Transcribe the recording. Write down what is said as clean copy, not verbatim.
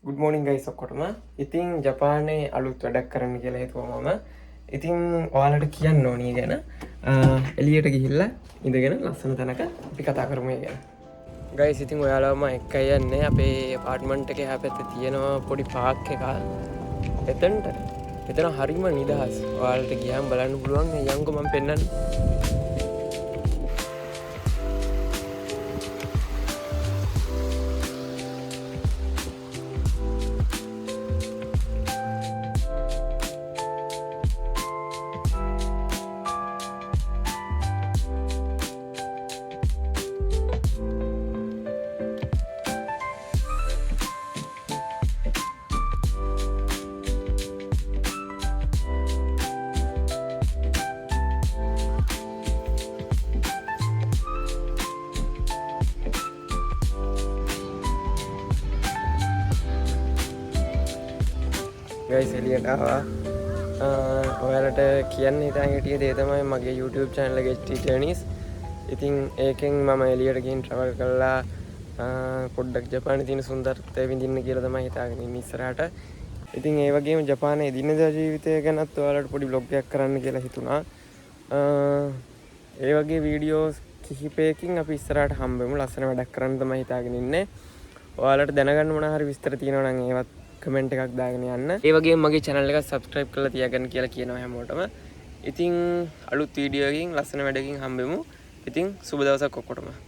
Good මෝනින් guys ඔක්කොටම. ඉතින් ජපානයේ අලුත් වැඩක් කරන්න කියලා හිතුවා මම. ඉතින් ඔයාලට කියන්න ඕනී ගැන එළියට ගිහිල්ලා ඉඳගෙන ලස්සන තැනක අපි කතා කරමු ඒ ගැන. ගයිස් ඉතින් ඔයාලම එක්ක යන්නේ අපේ අපාර්ට්මන්ට් එකේ එහා පැත්තේ තියෙනවා පොඩි පාක් එකක්. එතනට. එතන හරිම නිදහස්. ඔයාලට ගියාම බලන්න පුළුවන්. යන්කෝ මම පෙන්නන්න. ගයිස් එළියට ආවා. ඔයාලට කියන්න හිතාගෙන හිටියේ දේ තමයි මගේ YouTube channel එකේ HT Journeys. ඉතින් ඒකෙන් මම එළියට ගිහින් travel කරලා පොඩ්ඩක් ජපානයේ තියෙන සුන්දරත්වය විඳින්න කියලා තමයි හිතාගෙන ඉන්නේ ඉස්සරහට. ඉතින් ඒ වගේම ජපානයේ දිනදා ජීවිතය ගැනත් ඔයාලට පොඩි vlog එකක් කරන්න කියලා හිතුණා. ඒ වගේ වීඩියෝස් කිහිපයකින් අපි ඉස්සරහට හම්බෙමු. ලස්සන වැඩක් කරන්න තමයි හිතාගෙන ඉන්නේ. ඔයාලට දැනගන්න මොනවා හරි විස්තර තියෙනවා නම් ඒවත් කමෙන්ට් එකක් දාගෙන යන්න. ඒ වගේම මගේ channel එක subscribe කරලා තියාගන්න කියලා කියනවා හැමෝටම. ඉතින් අලුත් වීඩියෝ එකකින් ලස්සන වැඩකින් හම්බෙමු. ඉතින් සුබ දවසක් ඔක්කොටම.